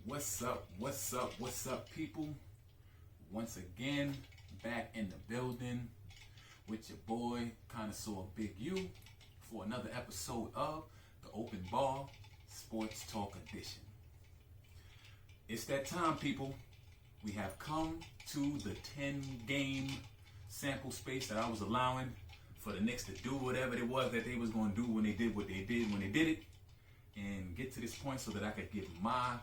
What's up? What's up? What's up, people? Once again, back in the building with your boy, Connoisseur Big U, for another episode of the Open Ball Sports Talk Edition. It's that time, people. We have come to the 10-game sample space that I was allowing for the Knicks to do whatever it was that they was going to do when they did what they did when they did it, and get to this point so that I could give my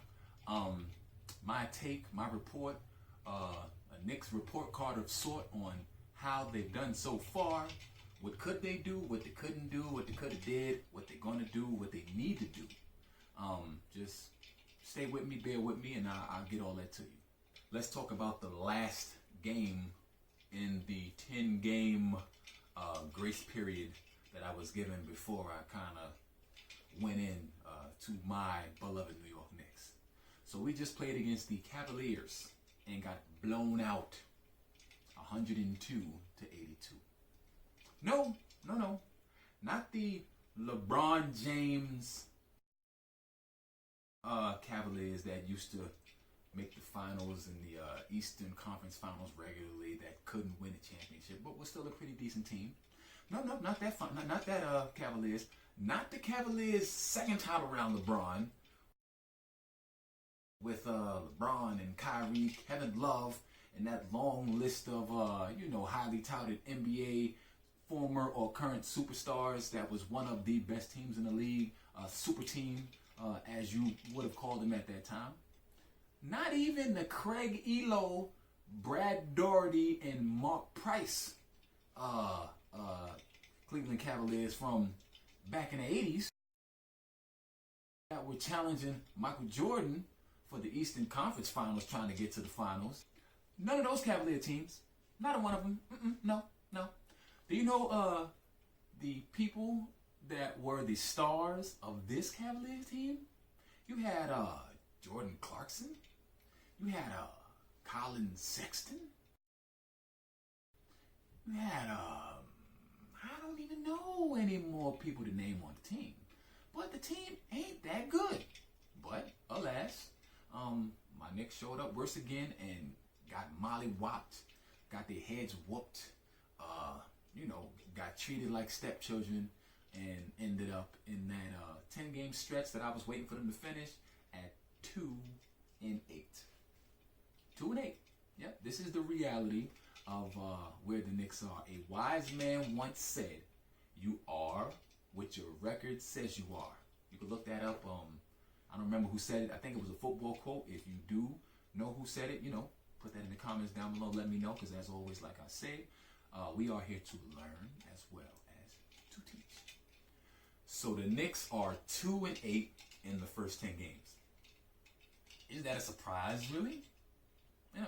take, my report, a Knicks report card of sort on how they've done so far. What could they do? What they couldn't do? What they could have did? What they're gonna do? What they need to do? Just stay with me, bear with me, and I'll get all that to you. Let's talk about the last game in the 10-game grace period that I was given before I kind of went in to my beloved New York Knicks. So we just played against the Cavaliers and got blown out 102 to 82. No, not the LeBron James Cavaliers that used to make the finals in the Eastern Conference Finals regularly, that couldn't win a championship, but was still a pretty decent team. No, not that fun. Not that Cavaliers. Not the Cavaliers' second time around LeBron, with LeBron and Kyrie, Kevin Love, and that long list of highly touted NBA former or current superstars. That was one of the best teams in the league, super team, as you would have called them at that time. Not even the Craig Elo, Brad Daugherty, and Mark Price Cleveland Cavaliers from back in the 80s that were challenging Michael Jordan for the Eastern Conference Finals, trying to get to the finals. None of those Cavalier teams. Not one of them. No. Do you know the people that were the stars of this Cavalier team? You had Jordan Clarkson. You had Colin Sexton. You had I don't even know any more people to name on the team. But the team ain't that good. But alas, my Knicks showed up worse again and got mollywopped, got their heads whooped, got treated like stepchildren, and ended up in that 10-game stretch that I was waiting for them to finish at 2-8. 2-8. Yep, this is the reality of where the Knicks are. A wise man once said, "You are what your record says you are." You can look that up. I don't remember who said it. I think it was a football quote. If you do know who said it, put that in the comments down below. Let me know, because as always, like I say, we are here to learn as well as to teach. So the Knicks are 2-8 in the first 10 games. Is that a surprise, really?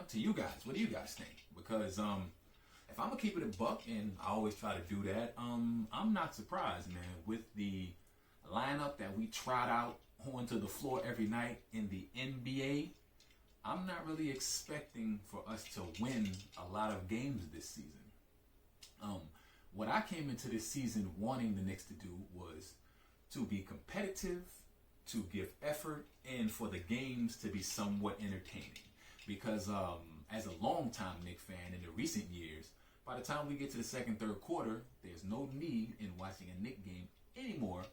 To you guys, what do you guys think? Because if I'm gonna keep it a buck, and I always try to do that, I'm not surprised, man, with the lineup that we trot out onto the floor every night in the NBA. I'm not really expecting for us to win a lot of games this season. What I came into this season wanting the Knicks to do was to be competitive, to give effort, and for the games to be somewhat entertaining. Because as a longtime Knicks fan in the recent years, by the time we get to the second, third quarter, there's no need in watching a Knicks game anymore,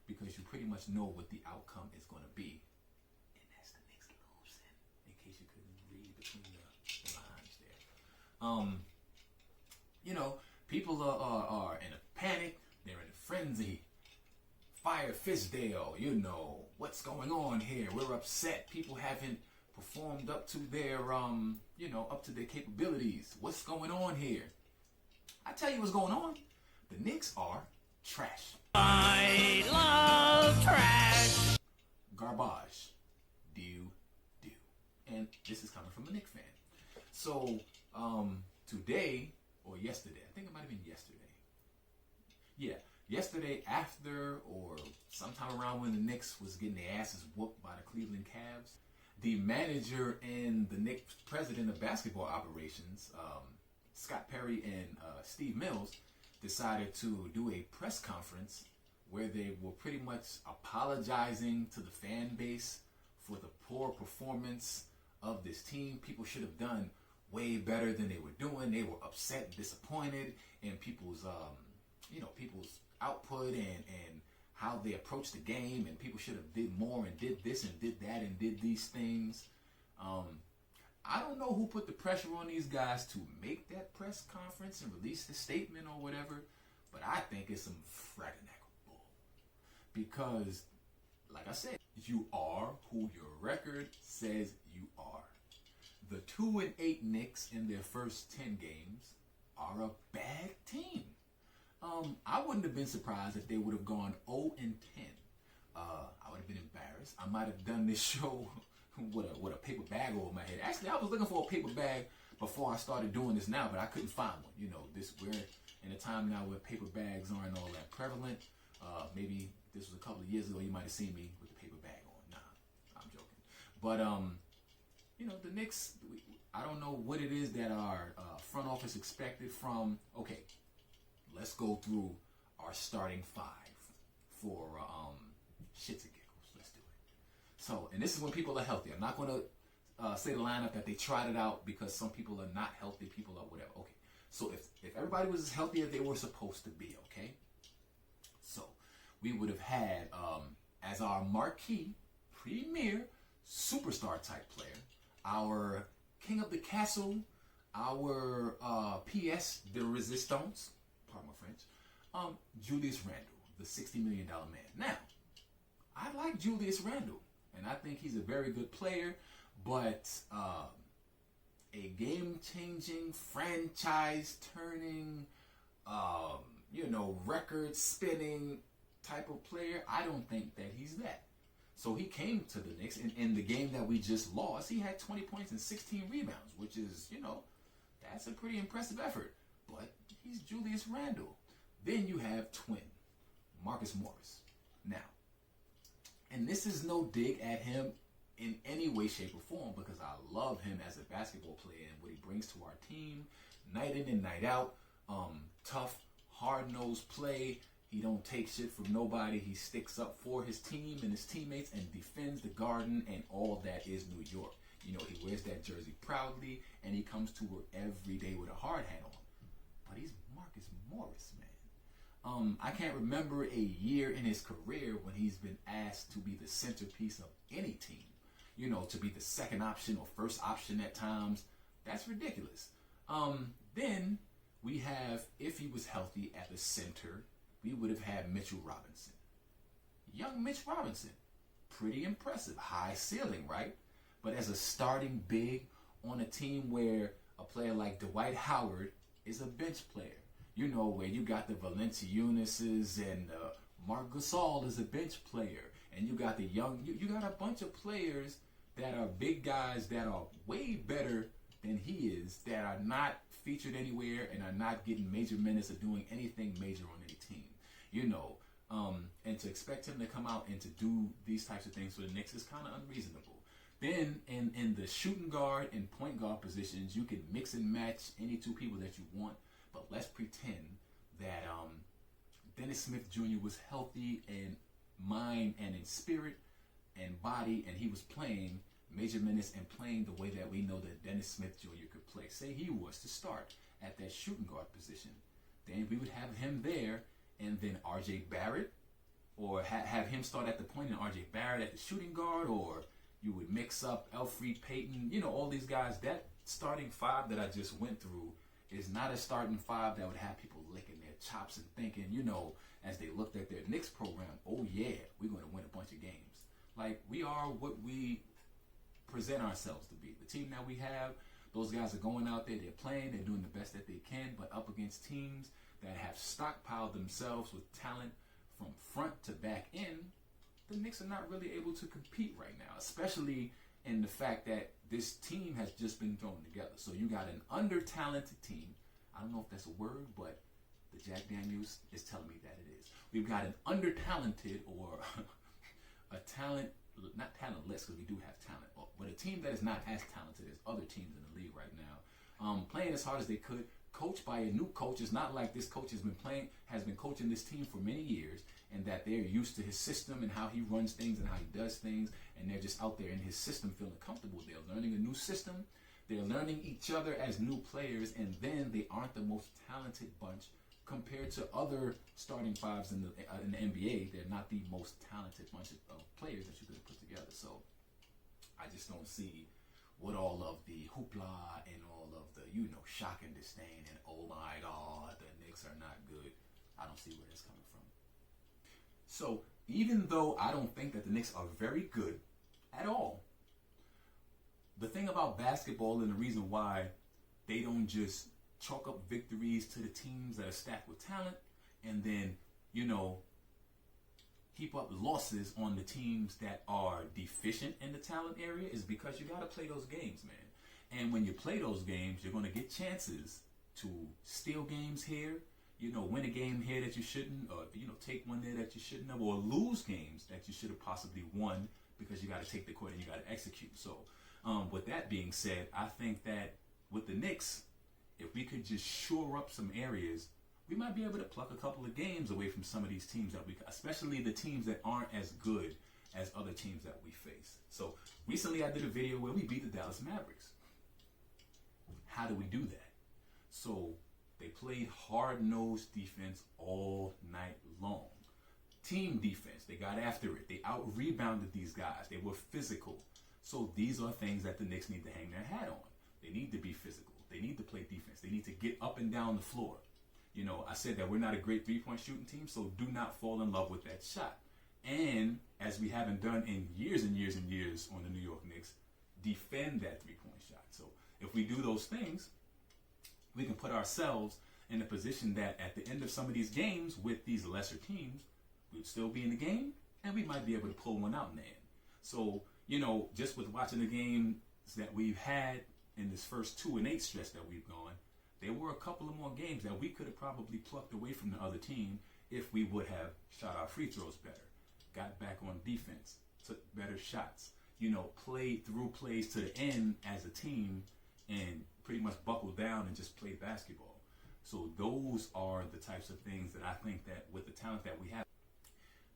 because you pretty much know what the outcome is going to be. And that's the Knicks losing, in case you couldn't read between the lines there. People are in a panic. They're in a frenzy. Fire Fisdale, what's going on here? We're upset. People haven't performed up to their capabilities. What's going on here? I tell you what's going on. The Knicks are trash. I love trash. Garbage. Do. And this is coming from a Knicks fan. So today or yesterday, I think it might have been yesterday. Yeah, yesterday after or sometime around when the Knicks was getting their asses whooped by the Cleveland Cavs, the manager and the Knicks president of basketball operations, Scott Perry and Steve Mills, decided to do a press conference where they were pretty much apologizing to the fan base for the poor performance of this team. People should have done way better than they were doing. They were upset and disappointed in people's, people's output and how they approached the game. And people should have did more and did this and did that and did these things. I don't know who put the pressure on these guys to make that press conference and release the statement or whatever, but I think it's some fragneck bull. Because, like I said, you are who your record says you are. The 2-8 Knicks in their first 10 games are a bad team. I wouldn't have been surprised if they would have gone 0-10. I would have been embarrassed. I might have done this show with a paper bag over my head. Actually, I was looking for a paper bag before I started doing this now, but I couldn't find one. You know, we're in a time now where paper bags aren't all that prevalent. Maybe this was a couple of years ago. You might have seen me with the paper bag on. Nah, I'm joking. But the Knicks. I don't know what it is that our front office expected from. Okay, let's go through our starting five for shits and giggles. Let's do it. So, and this is when people are healthy. I'm not going to say the lineup that they tried it out because some people are not healthy. People are whatever. Okay. So if everybody was as healthy as they were supposed to be, okay. So we would have had as our marquee, premier, superstar type player, our king of the castle, our PS de resistance, pardon my French, Julius Randle, the $60 million man. Now, I like Julius Randle, and I think he's a very good player, but a game-changing, franchise-turning, record-spinning type of player, I don't think that he's that. So he came to the Knicks, and in the game that we just lost, he had 20 points and 16 rebounds, which is, that's a pretty impressive effort. But he's Julius Randle. Then you have twin, Marcus Morris. Now, and this is no dig at him in any way, shape, or form, because I love him as a basketball player and what he brings to our team, night in and night out. Tough, hard-nosed play. He don't take shit from nobody. He sticks up for his team and his teammates and defends the Garden and all that is New York. He wears that jersey proudly, and he comes to work every day with a hard hat on. But he's Marcus Morris, man. I can't remember a year in his career when he's been asked to be the centerpiece of any team. To be the second option or first option at times. That's ridiculous. Then we have, if he was healthy at the center, we would have had Mitchell Robinson. Young Mitch Robinson. Pretty impressive. High ceiling, right? But as a starting big on a team where a player like Dwight Howard is a bench player, where you got the Valanciunases and Marc Gasol is a bench player, and you got the young, you got a bunch of players that are big guys that are way better than he is, that are not featured anywhere and are not getting major minutes or doing anything major on any team, and to expect him to come out and to do these types of things for the Knicks is kind of unreasonable. Then in the shooting guard and point guard positions, you can mix and match any two people that you want, but let's pretend that Dennis Smith Jr. was healthy in mind and in spirit and body, and he was playing major minutes and playing the way that we know that Dennis Smith Jr. could play. Say he was to start at that shooting guard position. Then we would have him there, and then R.J. Barrett, or have him start at the point and R.J. Barrett at the shooting guard, or you would mix up Elfrid Payton, all these guys. That starting five that I just went through is not a starting five that would have people licking their chops and thinking, as they looked at their Knicks program, oh yeah, we're going to win a bunch of games. Like, we are what we present ourselves to be. The team that we have, those guys are going out there, they're playing, they're doing the best that they can, but up against teams that have stockpiled themselves with talent from front to back end, the Knicks are not really able to compete right now, especially in the fact that this team has just been thrown together. So you got an under-talented team. I don't know if that's a word, but the Jack Daniels is telling me that it is. We've got an under-talented or a talent, not talentless, because we do have talent, but a team that is not as talented as other teams in the league right now, playing as hard as they could, coached by a new coach. It's not like this coach has been coaching this team for many years, and that they're used to his system and how he runs things and how he does things, and they're just out there in his system feeling comfortable. They're learning a new system. They're learning each other as new players, and then they aren't the most talented bunch compared to other starting fives in the NBA. They're not the most talented bunch of players that you could have put together. So I just don't see what all of the hoopla and all of the, shock and disdain and, oh my God, the Knicks are not good. I don't see where that's coming from. So even though I don't think that the Knicks are very good at all, the thing about basketball and the reason why they don't just chalk up victories to the teams that are stacked with talent and then, heap up losses on the teams that are deficient in the talent area is because you got to play those games, man. And when you play those games, you're going to get chances to steal games here, win a game here that you shouldn't, or, take one there that you shouldn't have, or lose games that you should have possibly won because you got to take the court and you got to execute. So with that being said, I think that with the Knicks, if we could just shore up some areas, we might be able to pluck a couple of games away from some of these teams especially the teams that aren't as good as other teams that we face. So recently I did a video where we beat the Dallas Mavericks. How do we do that? So they played hard-nosed defense all night long. Team defense, they got after it. They out-rebounded these guys. They were physical. So these are things that the Knicks need to hang their hat on. They need to be physical. They need to play defense. They need to get up and down the floor. I said that we're not a great three-point shooting team, so do not fall in love with that shot. And as we haven't done in years and years and years on the New York Knicks, defend that three-point shot. So if we do those things, we can put ourselves in a position that at the end of some of these games with these lesser teams, we'd still be in the game, and we might be able to pull one out in the end. So, just with watching the games that we've had in this first 2-8 stretch that we've gone, there were a couple of more games that we could have probably plucked away from the other team if we would have shot our free throws better, got back on defense, took better shots, played through plays to the end as a team and pretty much buckled down and just played basketball. So those are the types of things that I think that with the talent that we have,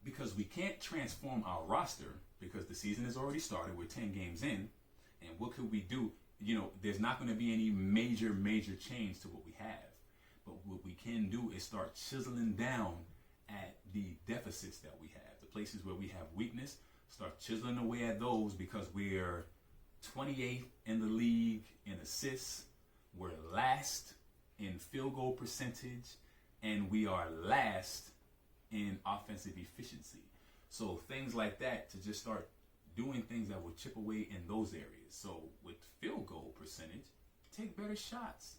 because we can't transform our roster because the season has already started, we're 10 games in, and what could we do? There's not going to be any major change to what we have. But what we can do is start chiseling down at the deficits that we have. The places where we have weakness, start chiseling away at those because we're 28th in the league in assists. We're last in field goal percentage. And we are last in offensive efficiency. So things like that to just start doing things that will chip away in those areas. So with field goal percentage, take better shots.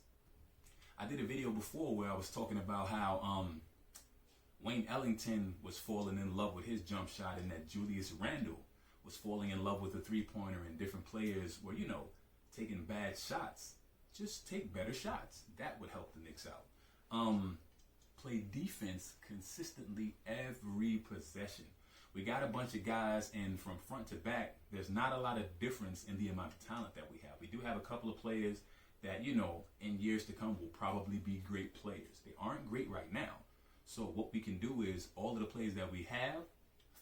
I did a video before where I was talking about how Wayne Ellington was falling in love with his jump shot and that Julius Randle was falling in love with a three-pointer, and different players were, taking bad shots. Just take better shots. That would help the Knicks out. Play defense consistently every possession. We got a bunch of guys, and from front to back, there's not a lot of difference in the amount of talent that we have. We do have a couple of players that, in years to come will probably be great players. They aren't great right now. So what we can do is all of the players that we have,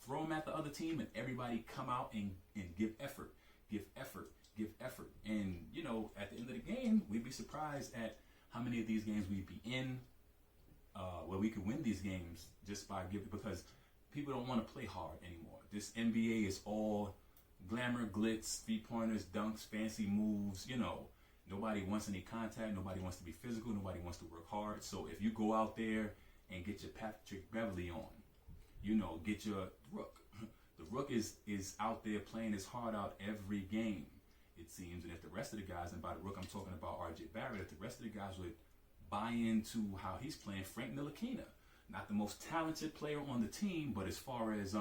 throw them at the other team, and everybody come out and give effort. And, at the end of the game, we'd be surprised at how many of these games we'd be in, where we could win these games just by because people don't want to play hard anymore. This NBA is all glamour, glitz, three-pointers, dunks, fancy moves. Nobody wants any contact. Nobody wants to be physical. Nobody wants to work hard. So if you go out there and get your Patrick Beverly on, get your Rook. The Rook is out there playing his heart out every game, it seems. And if the rest of the guys, and by the Rook I'm talking about R.J. Barrett, if the rest of the guys would buy into how he's playing, Frank Ntilikina, not the most talented player on the team, but as far as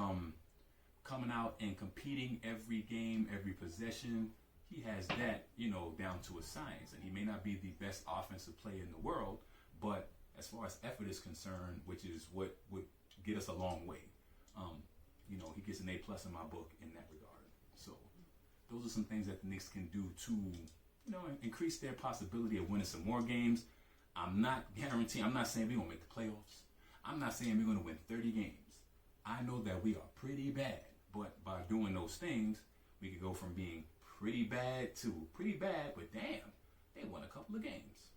coming out and competing every game, every possession, he has that, down to a science. And he may not be the best offensive player in the world, but as far as effort is concerned, which is what would get us a long way, he gets an A+ in my book in that regard. So those are some things that the Knicks can do to, increase their possibility of winning some more games. I'm not guaranteeing, I'm not saying we're going to make the playoffs. I'm not saying we're going to win 30 games. I know that we are pretty bad, but by doing those things, we could go from being pretty bad to pretty bad, but damn, they won a couple of games.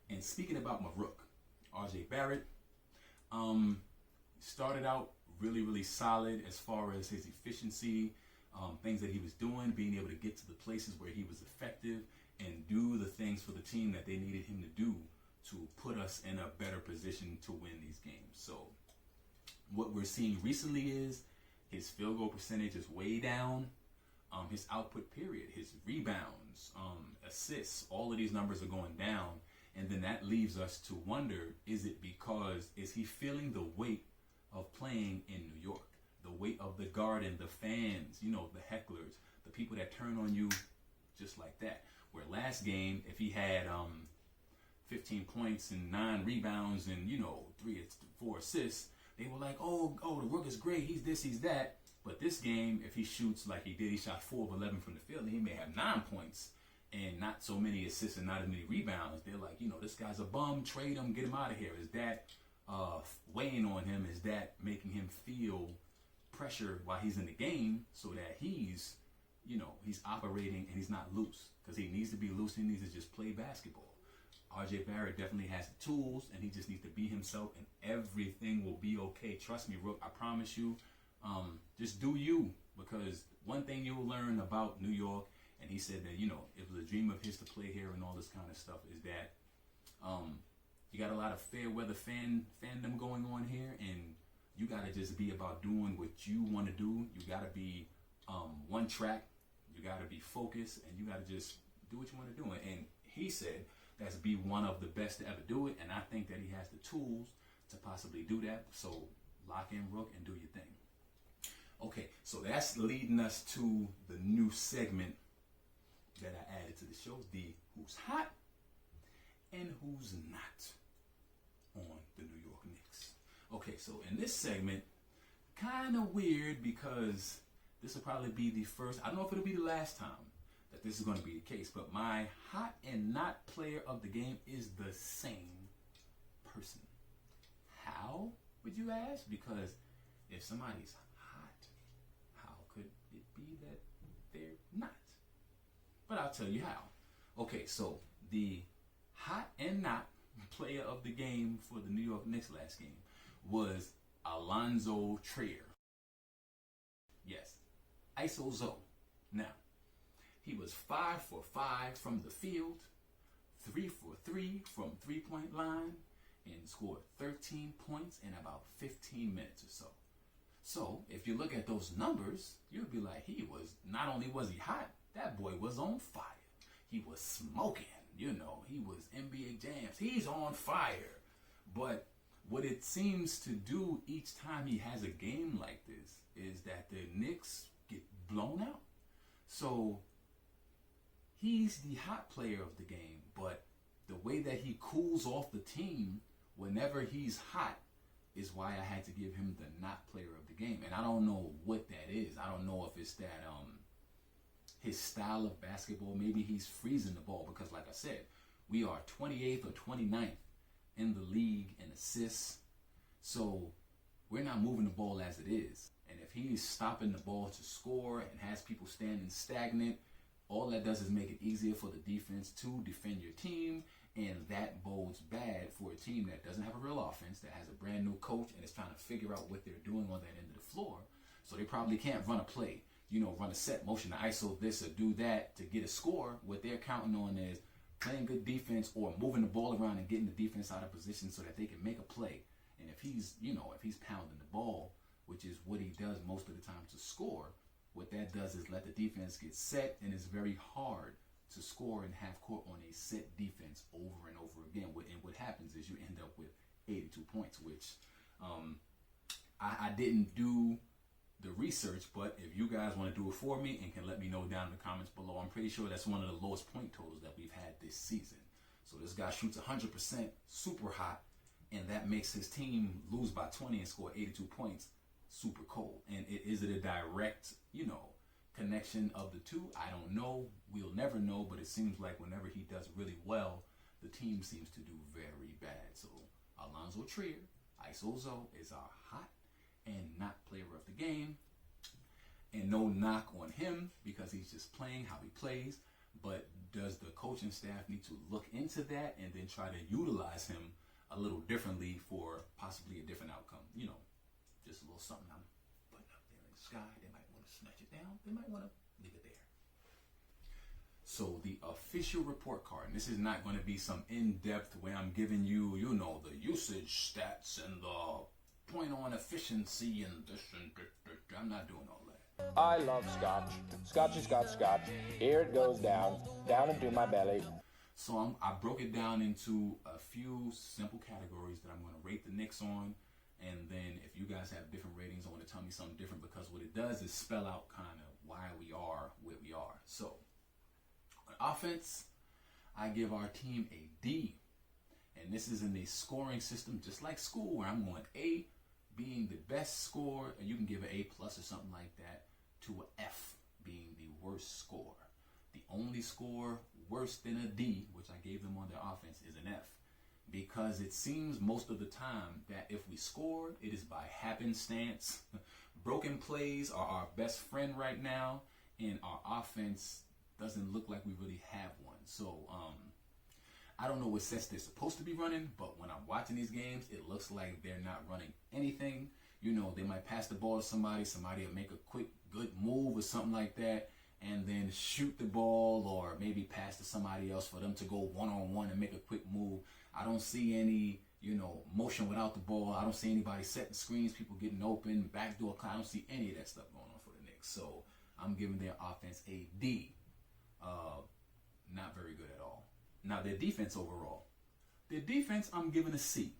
And speaking about my rook, RJ Barrett, started out really, really solid as far as his efficiency, things that he was doing, being able to get to the places where he was effective and do the things for the team that they needed him to do to put us in a better position to win these games. So what we're seeing recently is his field goal percentage is way down. His output period, his rebounds, assists, all of these numbers are going down. And then that leaves us to wonder, is he feeling the weight of playing in New York? The weight of the Garden, the fans, the hecklers, the people that turn on you just like that. Where last game, if he had 15 points and 9 rebounds and, 4 assists, they were like, oh, the Rook is great. He's this, he's that. But this game, if he shoots like he did, he shot 4 of 11 from the field, and he may have 9 points and not so many assists and not as many rebounds. They're like, this guy's a bum. Trade him, get him out of here. Is that weighing on him? Is that making him feel pressure while he's in the game so that he's operating and he's not loose? Because he needs to be loose. He needs to just play basketball. RJ Barrett definitely has the tools, and he just needs to be himself, and everything will be okay. Trust me, Rook, I promise you. Just do you, because one thing you'll learn about New York, and he said that, it was a dream of his to play here and all this kind of stuff, is that you got a lot of fair weather fandom going on here, and you got to just be about doing what you want to do. You got to be one track. You got to be focused, and you got to just do what you want to do. And he said that's be one of the best to ever do it, and I think that he has the tools to possibly do that. So lock in, Rook, and do your thing. Okay, so that's leading us to the new segment that I added to the show, the Who's Hot and Who's Not on the New York Knicks. Okay, so in this segment, kind of weird because this will probably be the first, I don't know if it'll be the last time that this is going to be the case, but my hot and not player of the game is the same person. How, would you ask? Because if somebody's could it be that they're not? But I'll tell you how. Okay, so the hot and not player of the game for the New York Knicks last game was Alonzo Trier. Yes, ISO Zoe. Now, he was 5 for 5 from the field, 3 for 3 from three-point line, and scored 13 points in about 15 minutes or so. So, if you look at those numbers, you'd be like, not only was he hot, that boy was on fire. He was smoking, he was NBA jams. He's on fire. But what it seems to do each time he has a game like this is that the Knicks get blown out. So, he's the hot player of the game, but the way that he cools off the team whenever he's hot is why I had to give him the not player of the game. And I don't know what that is. I don't know if it's that his style of basketball. Maybe he's freezing the ball because, like I said, we are 28th or 29th in the league in assists. So we're not moving the ball as it is. And if he's stopping the ball to score and has people standing stagnant, all that does is make it easier for the defense to defend your team. And that bodes bad for a team that doesn't have a real offense, that has a brand new coach and is trying to figure out what they're doing on that end of the floor. So they probably can't run a play, run a set motion to ISO this or do that to get a score. What they're counting on is playing good defense or moving the ball around and getting the defense out of position so that they can make a play. And if he's pounding the ball, which is what he does most of the time to score, what that does is let the defense get set, and it's very hard to score in half court on a set defense over and over again. And what happens is you end up with 82 points, which I didn't do the research, but if you guys want to do it for me and can let me know down in the comments below, I'm pretty sure that's one of the lowest point totals that we've had this season. So this guy shoots 100%, super hot, and that makes his team lose by 20 and score 82 points, super cold. And is it a direct, connection of the two? I don't know. We'll never know, but it seems like whenever he does really well, the team seems to do very bad. So Alonzo Trier, Isozo, is our hot and not player of the game. And no knock on him because he's just playing how he plays. But does the coaching staff need to look into that and then try to utilize him a little differently for possibly a different outcome? You know, just a little something I'm putting up there in the sky. They might want to snatch it down. They might want to leave it there. So the official report card, and this is not going to be some in-depth way I'm giving you, you know, the usage stats and the point on efficiency and this and that. I'm not doing all that. I love scotch. Scotchy, scotch, scotch. Here it goes down into my belly. So I broke it down into a few simple categories that I'm going to rate the Knicks on. And then if you guys have different ratings, I want to tell me something different, because what it does is spell out kind of why we are where we are. So on offense, I give our team a D. And this is in a scoring system, just like school, where I'm going A being the best score, and you can give an A+ or something like that, to an F being the worst score. The only score worse than a D, which I gave them on their offense, is an F. Because it seems most of the time that if we score, it is by happenstance. Broken plays are our best friend right now, and our offense doesn't look like we really have one. So, I don't know what sets they're supposed to be running, but when I'm watching these games, it looks like they're not running anything. You know, they might pass the ball to somebody will make a quick, good move or something like that, and then shoot the ball, or maybe pass to somebody else for them to go one-on-one and make a quick move. I don't see any, you know, motion without the ball. I don't see anybody setting screens, people getting open, backdoor. I don't see any of that stuff going on for the Knicks. So I'm giving their offense a D. Not very good at all. Now, their defense overall. Their defense, I'm giving a C,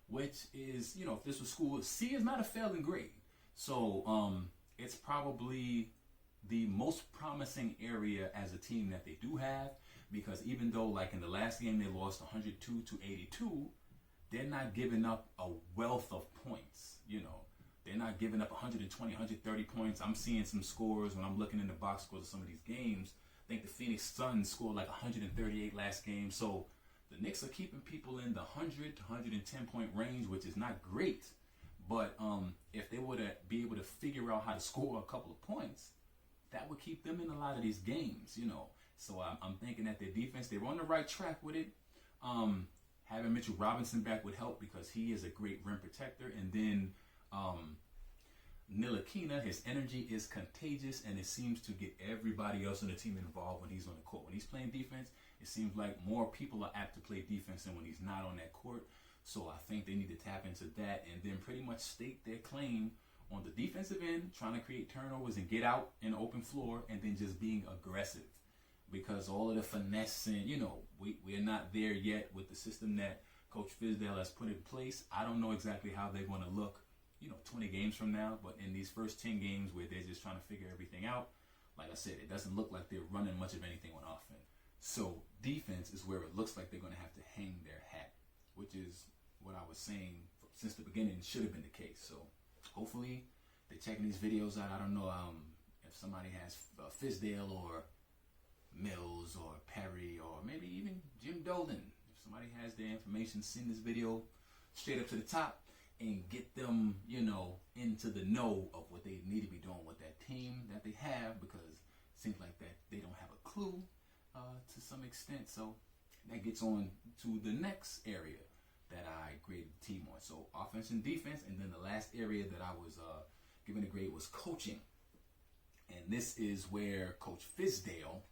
which is, you know, if this was school, C is not a failing grade. So it's probably the most promising area as a team that they do have, because even though, like in the last game, they lost 102-82, they're not giving up a wealth of points. You know, they're not giving up 120, 130 points. I'm seeing some scores when I'm looking in the box scores of some of these games. I think the Phoenix Suns scored like 138 last game. So the Knicks are keeping people in the 100 to 110 point range, which is not great. But if they were to be able to figure out how to score a couple of points, that would keep them in a lot of these games, you know. So I'm thinking that their defense, they're on the right track with it. Having Mitchell Robinson back would help, because he is a great rim protector. And then Ntilikina, his energy is contagious, and it seems to get everybody else on the team involved when he's on the court. When he's playing defense, it seems like more people are apt to play defense than when he's not on that court. So I think they need to tap into that and then pretty much stake their claim on the defensive end, trying to create turnovers and get out in the open floor, and then just being aggressive. Because all of the finesse, and, you know, we're not there yet with the system that Coach Fizdale has put in place. I don't know exactly how they're going to look, you know, 20 games from now, but in these first 10 games where they're just trying to figure everything out, like I said, it doesn't look like they're running much of anything on offense. So defense is where it looks like they're going to have to hang their hat, which is what I was saying since the beginning should have been the case. So hopefully they're checking these videos out. I don't know if somebody has Fizdale or Mills or Perry or maybe even Jim Dolan. If somebody has their information, send this video straight up to the top and get them, you know, into the know of what they need to be doing with that team that they have, because it seems like that they don't have a clue to some extent. So that gets on to the next area that I graded the team on. So offense and defense, and then the last area that I was giving a grade was coaching. And this is where Coach Fizdale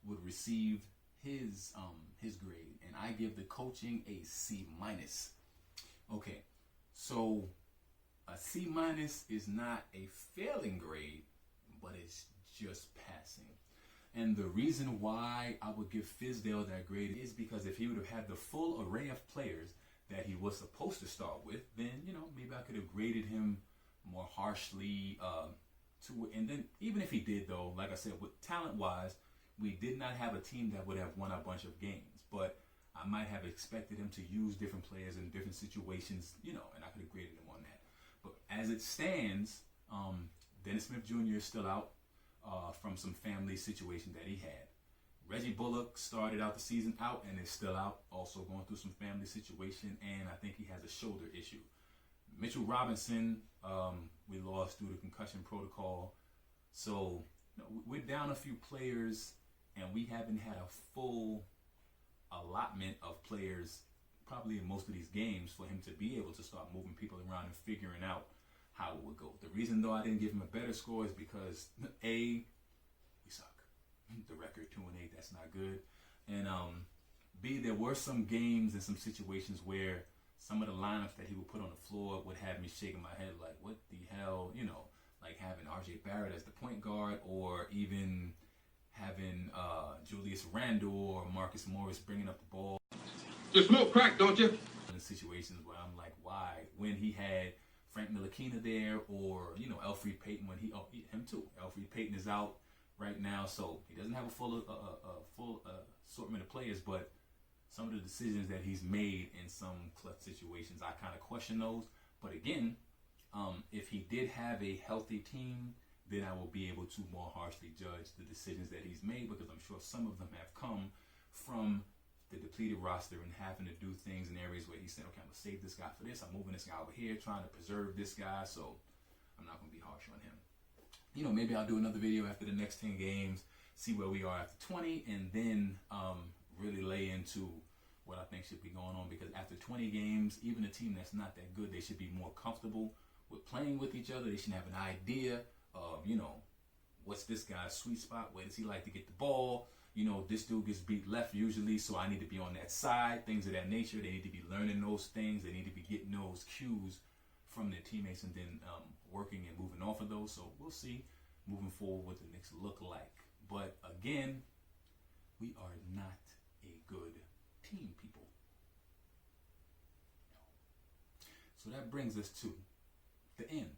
would receive his grade, and I give the coaching a C-. Okay, so a C- is not a failing grade, but it's just passing. And the reason why I would give Fizdale that grade is because if he would have had the full array of players that he was supposed to start with, then, you know, maybe I could have graded him more harshly and then even if he did, though, like I said, with talent-wise, we did not have a team that would have won a bunch of games, but I might have expected him to use different players in different situations, you know, and I could have graded him on that. But as it stands, Dennis Smith Jr. is still out from some family situation that he had. Reggie Bullock started out the season out and is still out, also going through some family situation, and I think he has a shoulder issue. Mitchell Robinson, we lost due to concussion protocol. So we're down a few players, and we haven't had a full allotment of players probably in most of these games for him to be able to start moving people around and figuring out how it would go. The reason, though, I didn't give him a better score is because, A, we suck. The record 2-8, that's not good. And B, there were some games and some situations where some of the lineups that he would put on the floor would have me shaking my head like, what the hell, like having RJ Barrett as the point guard, or even having Julius Randle or Marcus Morris bringing up the ball. You smoke crack, don't you? In situations where I'm like, why? When he had Frank Ntilikina there, or Elfrid Payton, when him too. Elfrid Payton is out right now, so he doesn't have a full assortment of players, but some of the decisions that he's made in some clutch situations, I kind of question those. But again, if he did have a healthy team, then I will be able to more harshly judge the decisions that he's made, because I'm sure some of them have come from the depleted roster and having to do things in areas where he said, okay, I'm going to save this guy for this. I'm moving this guy over here, trying to preserve this guy, so I'm not going to be harsh on him. Maybe I'll do another video after the next 10 games, see where we are after 20, and then really lay into what I think should be going on, because after 20 games, even a team that's not that good, they should be more comfortable with playing with each other. They should have an idea of, what's this guy's sweet spot? Where does he like to get the ball? This dude gets beat left usually, so I need to be on that side, things of that nature. They need to be learning those things. They need to be getting those cues from their teammates and then working and moving off of those. So we'll see moving forward what the Knicks look like. But again, we are not a good team, people. So that brings us to the end,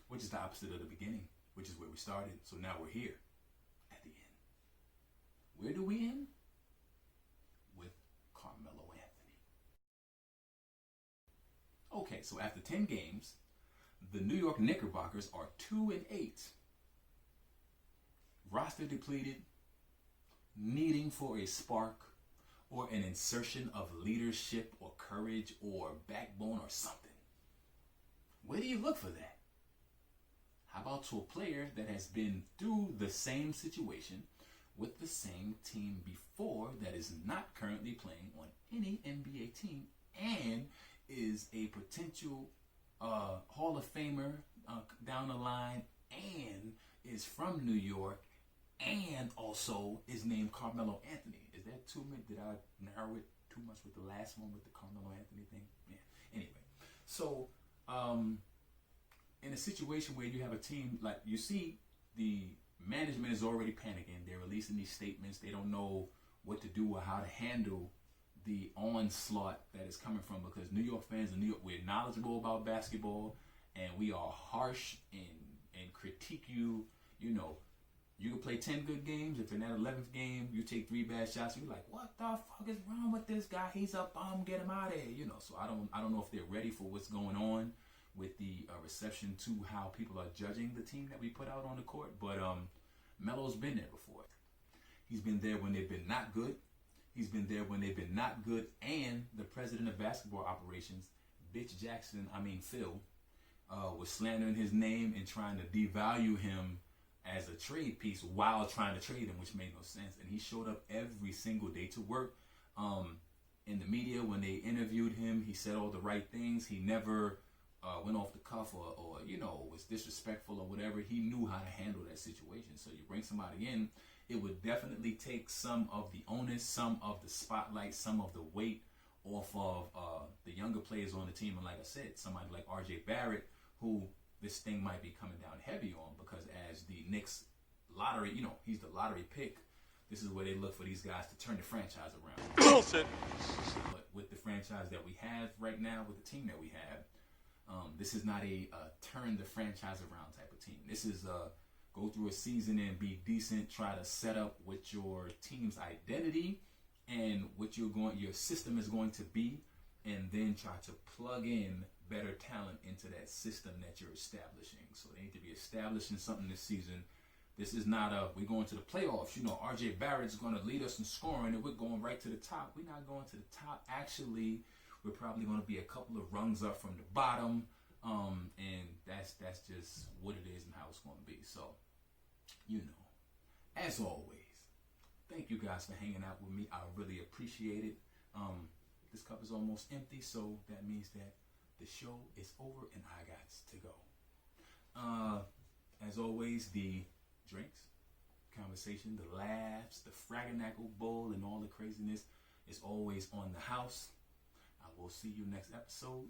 which is the opposite of the beginning, which is where we started. So now we're here at the end. Where do we end? With Carmelo Anthony. Okay, so after 10 games, the New York Knickerbockers are 2-8. Roster depleted, needing for a spark or an insertion of leadership or courage or backbone or something. Where do you look for that? How about to a player that has been through the same situation with the same team before, that is not currently playing on any NBA team, and is a potential Hall of Famer down the line, and is from New York, and also is named Carmelo Anthony? Is that too much? Did I narrow it too much with the last one with the Carmelo Anthony thing? Yeah. Anyway, so in a situation where you have a team, like you see, the management is already panicking. They're releasing these statements. They don't know what to do or how to handle the onslaught that is coming from, because New York fans in New York, we're knowledgeable about basketball, and we are harsh and critique you. You can play 10 good games. If in that 11th game you take 3 bad shots, you're like, what the fuck is wrong with this guy? He's a bum. Get him out of here. So I don't know if they're ready for what's going on with the reception to how people are judging the team that we put out on the court. But Melo's been there before. He's been there when they've been not good. He's been there when they've been not good. And the president of basketball operations, Phil, was slandering his name and trying to devalue him as a trade piece while trying to trade him, which made no sense. And he showed up every single day to work. In the media, when they interviewed him, he said all the right things. He never went off the cuff or was disrespectful or whatever. He knew how to handle that situation. So you bring somebody in, it would definitely take some of the onus, some of the spotlight, some of the weight off of the younger players on the team. And like I said, somebody like RJ Barrett, who this thing might be coming down heavy on, because as the Knicks lottery, he's the lottery pick. This is where they look for these guys to turn the franchise around. Bullshit. But with the franchise that we have right now, with the team that we have, this is not a turn the franchise around type of team. This is go through a season and be decent, try to set up what your team's identity and what your system is going to be, and then try to plug in better talent into that system that you're establishing. So they need to be establishing something this season. This is not we're going to the playoffs. You know, RJ Barrett's going to lead us in scoring, and we're going right to the top. We're not going to the top. Actually, we're probably going to be a couple of rungs up from the bottom, and that's just what it is and how it's going to be. So, you know, as always, thank you guys for hanging out with me. I really appreciate it. This cup is almost empty, so that means that the show is over and I got to go. As always, the drinks, conversation, the laughs, the fragganackle bowl, and all the craziness is always on the house. I will see you next episode.